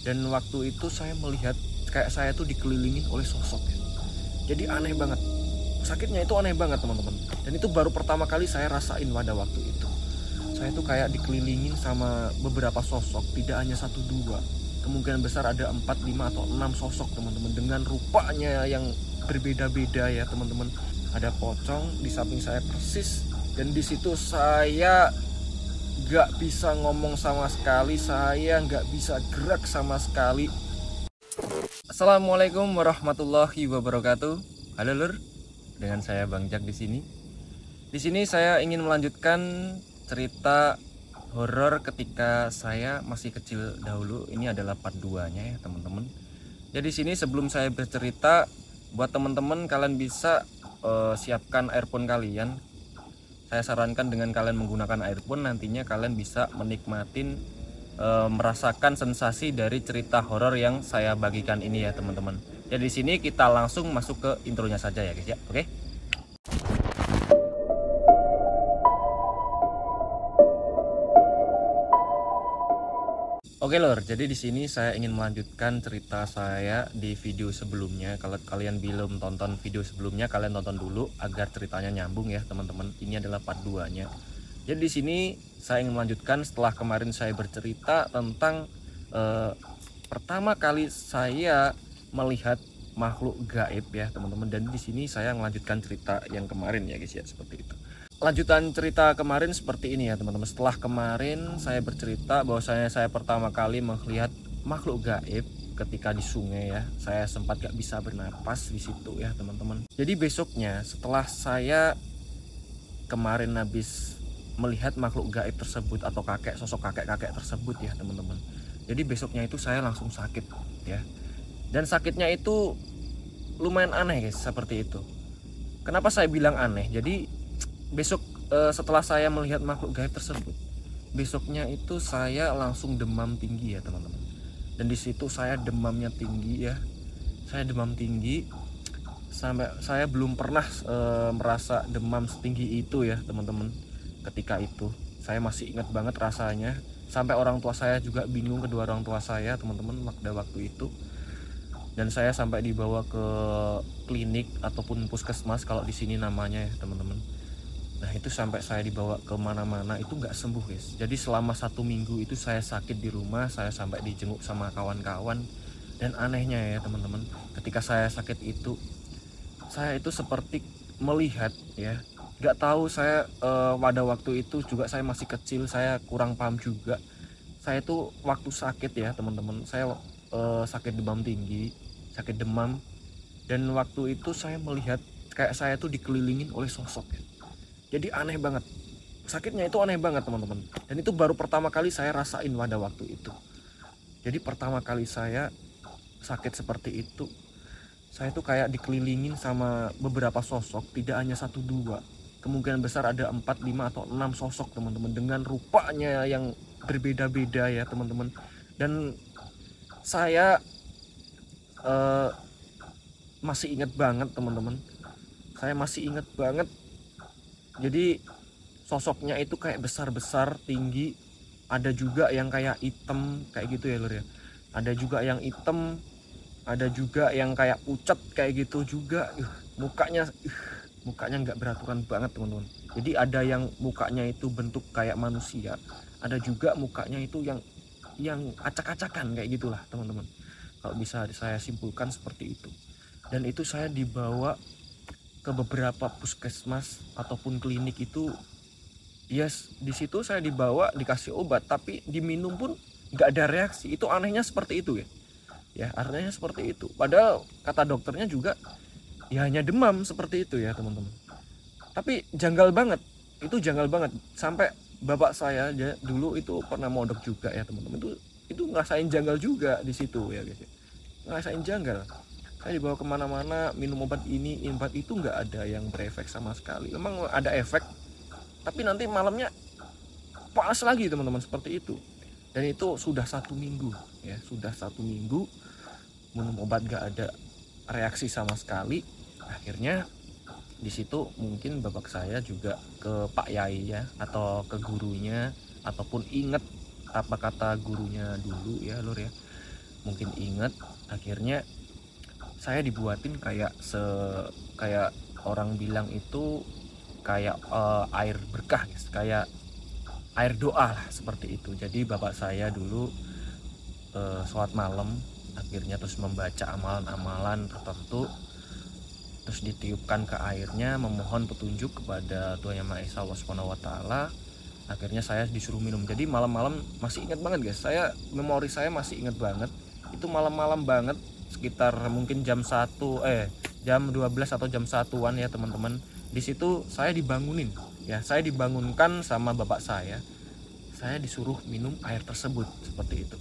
Dan waktu itu saya melihat kayak saya tuh dikelilingin oleh sosok ya. Jadi aneh banget. Sakitnya itu aneh banget teman-teman. Dan itu baru pertama kali saya rasain pada waktu itu. Saya tuh kayak dikelilingin sama beberapa sosok, tidak hanya 1-2. Kemungkinan besar ada 4, 5, atau 6 sosok teman-teman, dengan rupanya yang berbeda-beda ya teman-teman. Ada pocong di samping saya persis, dan di situ saya gak bisa ngomong sama sekali, saya gak bisa gerak sama sekali. Assalamualaikum warahmatullahi wabarakatuh. Halo lur, dengan saya Bang Jak di sini. Di sini saya ingin melanjutkan cerita horor ketika saya masih kecil dahulu. Ini adalah part 2-nya ya teman-teman. Jadi sini sebelum saya bercerita, buat teman-teman kalian bisa siapkan earphone kalian. Saya sarankan dengan kalian menggunakan earphone, nantinya kalian bisa menikmatin merasakan sensasi dari cerita horor yang saya bagikan ini ya teman-teman. Jadi di sini kita langsung masuk ke intronya saja ya guys ya. Oke. Oke lor, jadi di sini saya ingin melanjutkan cerita saya di video sebelumnya. Kalau kalian belum tonton video sebelumnya, kalian tonton dulu agar ceritanya nyambung ya teman-teman. Ini adalah part 2-nya. Jadi di sini saya ingin melanjutkan setelah kemarin saya bercerita tentang pertama kali saya melihat makhluk gaib ya teman-teman. Dan di sini saya melanjutkan cerita yang kemarin ya guys ya, seperti itu. Lanjutan cerita kemarin seperti ini ya teman-teman. Setelah kemarin saya bercerita bahwasanya saya pertama kali melihat makhluk gaib ketika di sungai ya. Saya sempat gak bisa bernapas di situ ya teman-teman. Jadi besoknya setelah saya kemarin habis melihat makhluk gaib tersebut atau sosok kakek tersebut ya teman-teman. Jadi besoknya itu saya langsung sakit ya. Dan sakitnya itu lumayan aneh guys, seperti itu. Kenapa saya bilang aneh? Jadi besok setelah saya melihat makhluk gaib tersebut, besoknya itu saya langsung demam tinggi ya teman-teman. Dan di situ saya demamnya tinggi ya. Saya demam tinggi sampai saya belum pernah merasa demam setinggi itu ya teman-teman. Ketika itu saya masih ingat banget rasanya, sampai orang tua saya juga bingung, kedua orang tua saya teman-teman pada waktu itu. Dan saya sampai dibawa ke klinik ataupun puskesmas kalau di sini namanya ya teman-teman. Nah itu sampai saya dibawa ke mana-mana itu nggak sembuh guys. Jadi selama 1 minggu itu saya sakit di rumah, saya sampai dijenguk sama kawan-kawan. Dan anehnya ya teman-teman, ketika saya sakit itu, saya itu seperti melihat ya. Nggak tahu saya pada waktu itu juga saya masih kecil, saya kurang paham juga. Saya itu waktu sakit ya teman-teman, saya sakit demam tinggi, sakit demam. Dan waktu itu saya melihat kayak saya tuh dikelilingin oleh sosok ya. Jadi aneh banget, sakitnya itu aneh banget teman-teman. Dan itu baru pertama kali saya rasain pada waktu itu. Jadi pertama kali saya sakit seperti itu, saya tuh kayak dikelilingin sama beberapa sosok, tidak hanya 1-2. Kemungkinan besar ada 4, 5, atau 6 sosok teman-teman, dengan rupanya yang berbeda-beda ya teman-teman. Dan saya masih ingat banget teman-teman, saya masih ingat banget. Jadi sosoknya itu kayak besar-besar, tinggi. Ada juga yang kayak hitam kayak gitu ya lur ya. Ada juga yang hitam, ada juga yang kayak pucat kayak gitu juga. Mukanya nggak beraturan banget teman-teman. Jadi ada yang mukanya itu bentuk kayak manusia, ada juga mukanya itu yang acak-acakan kayak gitulah teman-teman. Kalau bisa saya simpulkan seperti itu. Dan itu saya dibawa ke beberapa puskesmas ataupun klinik itu. Yes, di situ saya dibawa dikasih obat, tapi diminum pun nggak ada reaksi. Itu anehnya seperti itu ya. Ya artinya seperti itu. Padahal kata dokternya juga ya hanya demam seperti itu ya teman-teman. Tapi janggal banget, itu janggal banget. Sampai bapak saya dulu itu pernah mondok juga ya teman-teman. Itu ngerasain janggal juga di situ ya guys. Ngerasain janggal. Saya dibawa kemana-mana, minum obat ini, obat itu nggak ada yang berefek sama sekali. Memang ada efek, tapi nanti malamnya panas lagi teman-teman, seperti itu. Dan itu sudah 1 minggu ya, sudah 1 minggu minum obat nggak ada reaksi sama sekali. Akhirnya di situ mungkin bapak saya juga ke Pak Yai ya, atau ke gurunya, ataupun inget apa kata gurunya dulu ya lur ya. mungkin inget, akhirnya saya dibuatin kayak kayak orang bilang itu kayak air berkah guys, kayak air doa lah seperti itu. Jadi bapak saya dulu sholat malam, akhirnya terus membaca amalan-amalan tertentu, terus ditiupkan ke airnya, memohon petunjuk kepada Tuhan Yang Maha Esa Allah Subhanahu wa Ta'ala. Akhirnya saya disuruh minum. Jadi malam-malam masih ingat banget guys, memori saya masih ingat banget. Itu malam-malam banget, sekitar mungkin jam 12 atau jam 1-an ya teman-teman. Di situ saya dibangunin ya, saya dibangunkan sama bapak saya disuruh minum air tersebut seperti itu.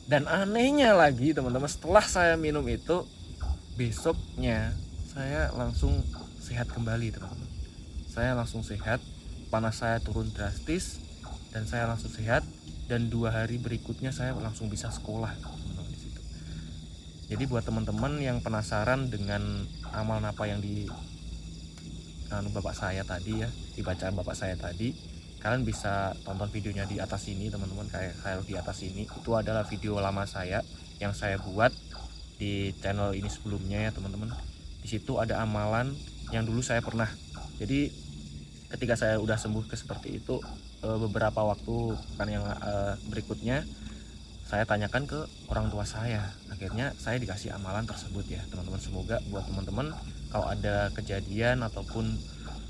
Dan anehnya lagi teman-teman, setelah saya minum itu, besoknya saya langsung sehat kembali teman-teman. Saya langsung sehat, panas saya turun drastis dan saya langsung sehat, dan 2 hari berikutnya saya langsung bisa sekolah teman-teman di situ. Jadi buat teman-teman yang penasaran dengan amalan apa yang bapak saya tadi ya, dibacaan bapak saya tadi, kalian bisa tonton videonya di atas ini teman-teman, kayak di atas ini. Itu adalah video lama saya yang saya buat di channel ini sebelumnya ya teman-teman. Di situ ada amalan yang dulu saya pernah. Jadi ketika saya udah sembuh seperti itu, beberapa waktu kan yang berikutnya saya tanyakan ke orang tua saya. Akhirnya saya dikasih amalan tersebut ya teman-teman. Semoga buat teman-teman kalau ada kejadian ataupun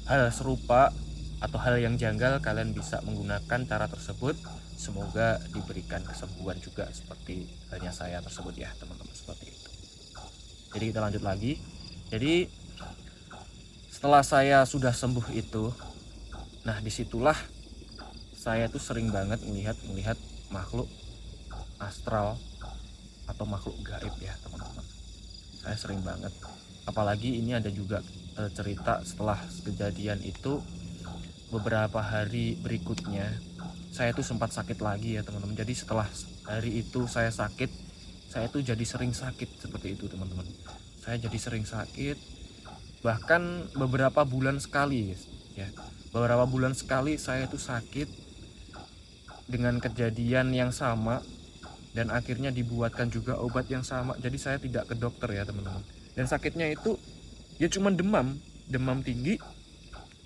hal serupa atau hal yang janggal, kalian bisa menggunakan cara tersebut. Semoga diberikan kesembuhan juga seperti halnya saya tersebut ya teman-teman, seperti itu. Jadi kita lanjut lagi. Jadi setelah saya sudah sembuh itu, nah disitulah saya tuh sering banget melihat makhluk astral atau makhluk gaib ya teman-teman. Saya sering banget, apalagi ini ada juga cerita setelah kejadian itu, beberapa hari berikutnya saya tuh sempat sakit lagi ya teman-teman. Jadi setelah hari itu saya sakit, saya tuh jadi sering sakit seperti itu teman-teman. Saya jadi sering sakit, bahkan beberapa bulan sekali ya, beberapa bulan sekali saya tuh sakit dengan kejadian yang sama, dan akhirnya dibuatkan juga obat yang sama. Jadi saya tidak ke dokter ya teman-teman, dan sakitnya itu ya cuma demam tinggi,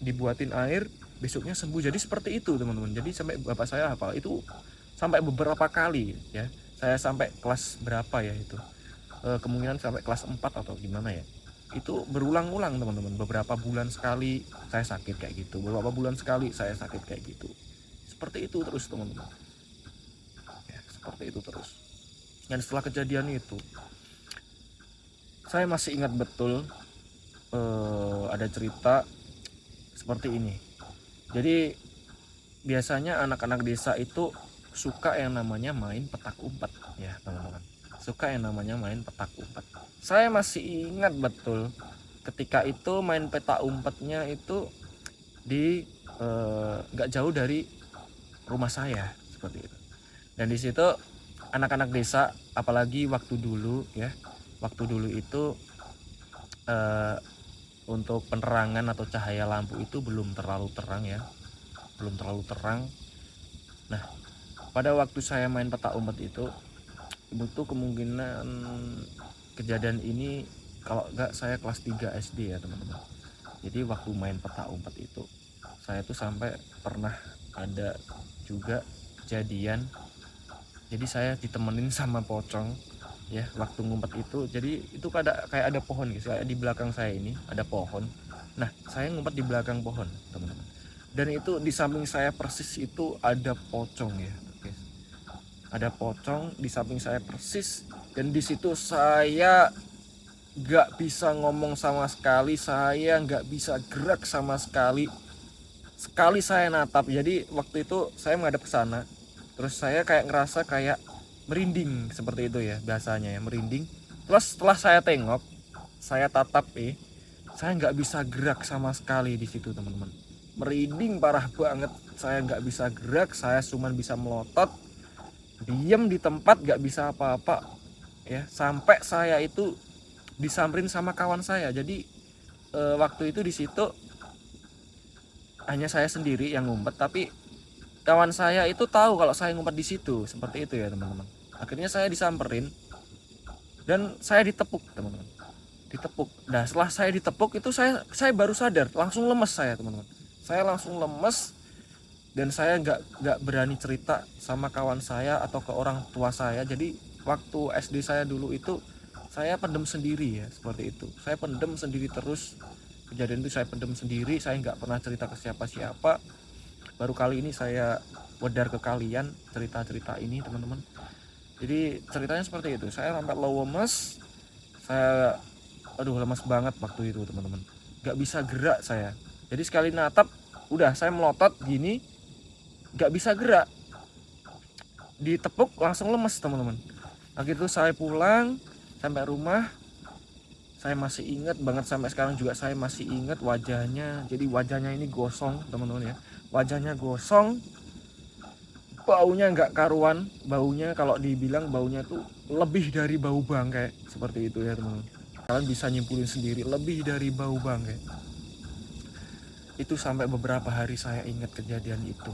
dibuatin air, besoknya sembuh. Jadi seperti itu teman-teman. Jadi sampai bapak saya hafal itu sampai beberapa kali ya. Saya sampai kelas berapa ya itu, kemungkinan sampai kelas 4 atau gimana ya, itu berulang-ulang teman-teman. Beberapa bulan sekali saya sakit kayak gitu, beberapa bulan sekali saya sakit kayak gitu, seperti itu terus teman-teman ya, seperti itu terus. Dan setelah kejadian itu, saya masih ingat betul ada cerita seperti ini. Jadi biasanya anak-anak desa itu suka yang namanya main petak umpet ya teman-teman, suka yang namanya main petak umpet. Saya masih ingat betul ketika itu main petak umpetnya itu di nggak jauh dari rumah saya seperti itu. Dan di situ anak-anak desa, apalagi waktu dulu itu untuk penerangan atau cahaya lampu itu belum terlalu terang ya, belum terlalu terang. Nah pada waktu saya main petak umpet itu kemungkinan kejadian ini kalau enggak saya kelas 3 SD ya teman-teman. Jadi waktu main petak umpet itu saya tuh sampai pernah ada juga kejadian. Jadi saya ditemenin sama pocong ya waktu ngumpet itu. Jadi itu kayak ada pohon guys, kayak di belakang saya ini ada pohon. Nah saya ngumpet di belakang pohon teman-teman, dan itu di samping saya persis itu ada pocong ya guys. Ada pocong di samping saya persis, dan di situ saya nggak bisa ngomong sama sekali, saya nggak bisa gerak sama sekali. Sekali saya natap, jadi waktu itu saya menghadap ke sana, terus saya kayak ngerasa kayak merinding seperti itu ya, biasanya ya merinding. Terus setelah saya tengok, saya tatap saya nggak bisa gerak sama sekali di situ teman-teman. Merinding parah banget, saya nggak bisa gerak, saya cuma bisa melotot, diam di tempat, nggak bisa apa-apa ya, sampai saya itu disamperin sama kawan saya. Jadi waktu itu di situ hanya saya sendiri yang ngumpet, tapi kawan saya itu tahu kalau saya ngumpet di situ seperti itu ya teman-teman. Akhirnya saya disamperin, dan saya ditepuk teman-teman, ditepuk. Nah setelah saya ditepuk itu saya baru sadar, langsung lemes saya teman-teman, saya langsung lemes. Dan saya nggak berani cerita sama kawan saya atau ke orang tua saya. Jadi waktu SD saya dulu itu saya pendem sendiri ya, seperti itu. Saya pendem sendiri terus, kejadian itu saya pendem sendiri, saya nggak pernah cerita ke siapa-siapa. Baru kali ini saya wedar ke kalian cerita-cerita ini teman-teman. Jadi ceritanya seperti itu, saya sampai lemes, saya lemes banget waktu itu teman-teman, nggak bisa gerak saya. Jadi sekali natap udah saya melotot gini, nggak bisa gerak, ditepuk langsung lemes teman-teman. Nah gitu saya pulang sampai rumah, saya masih ingat banget, sampai sekarang juga saya masih ingat wajahnya. Jadi wajahnya ini gosong teman-teman ya, wajahnya gosong, baunya nggak karuan, baunya kalau dibilang baunya tuh lebih dari bau bangkai, seperti itu ya teman-teman. Kalian bisa nyimpulin sendiri, lebih dari bau bangkai. Itu sampai beberapa hari saya ingat kejadian itu.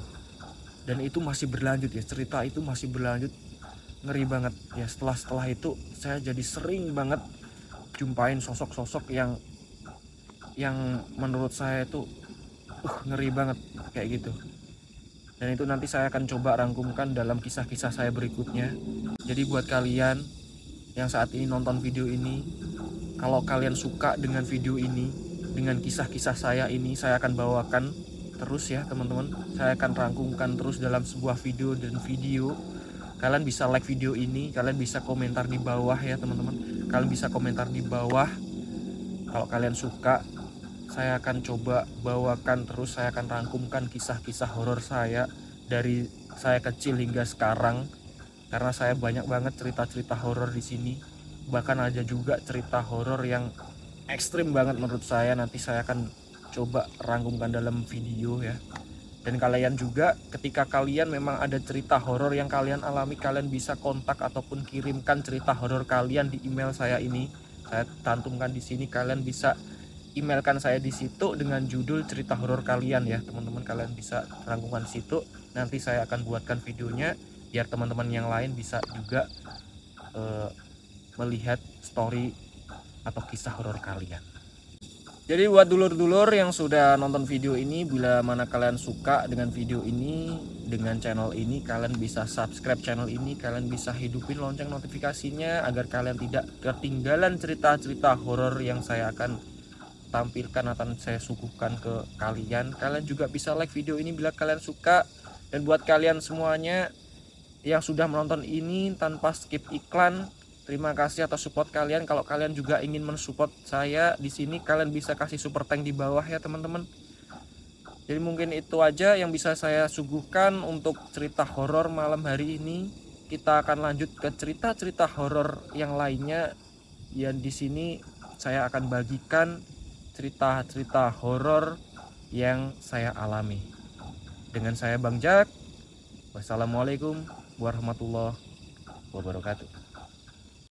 Dan itu masih berlanjut ya, cerita itu masih berlanjut, ngeri banget ya. Setelah itu saya jadi sering banget jumpain sosok-sosok yang menurut saya itu ngeri banget kayak gitu. Dan itu nanti saya akan coba rangkumkan dalam kisah-kisah saya berikutnya. Jadi buat kalian yang saat ini nonton video ini, kalau kalian suka dengan video ini, dengan kisah-kisah saya ini, saya akan bawakan terus ya teman-teman. Saya akan rangkumkan terus dalam sebuah video. Kalian bisa like video ini, kalian bisa komentar di bawah ya teman-teman. Kalian bisa komentar di bawah kalau kalian suka. Saya akan coba bawakan terus, saya akan rangkumkan kisah-kisah horor saya dari saya kecil hingga sekarang, karena saya banyak banget cerita-cerita horor di sini. Bahkan ada juga cerita horor yang ekstrim banget menurut saya, nanti saya akan coba rangkumkan dalam video ya. Dan kalian juga ketika kalian memang ada cerita horor yang kalian alami, kalian bisa kontak ataupun kirimkan cerita horor kalian di email saya ini. Saya cantumkan di sini, kalian bisa emailkan saya di situ dengan judul cerita horor kalian ya teman-teman. Kalian bisa rangkuman di situ, nanti saya akan buatkan videonya biar teman-teman yang lain bisa juga melihat story atau kisah horor kalian. Jadi buat dulur-dulur yang sudah nonton video ini, bila mana kalian suka dengan video ini, dengan channel ini, kalian bisa subscribe channel ini, kalian bisa hidupin lonceng notifikasinya agar kalian tidak ketinggalan cerita-cerita horor yang saya akan tampilkan, akan saya suguhkan ke kalian. Kalian juga bisa like video ini bila kalian suka. Dan buat kalian semuanya yang sudah menonton ini tanpa skip iklan, terima kasih atas support kalian. Kalau kalian juga ingin mensupport saya di sini, kalian bisa kasih super thank di bawah ya teman-teman. Jadi mungkin itu aja yang bisa saya suguhkan untuk cerita horor malam hari ini. Kita akan lanjut ke cerita-cerita horor yang lainnya. Ya di sini saya akan bagikan cerita-cerita horor yang saya alami. Dengan saya Bang Jak. Wassalamualaikum warahmatullahi wabarakatuh.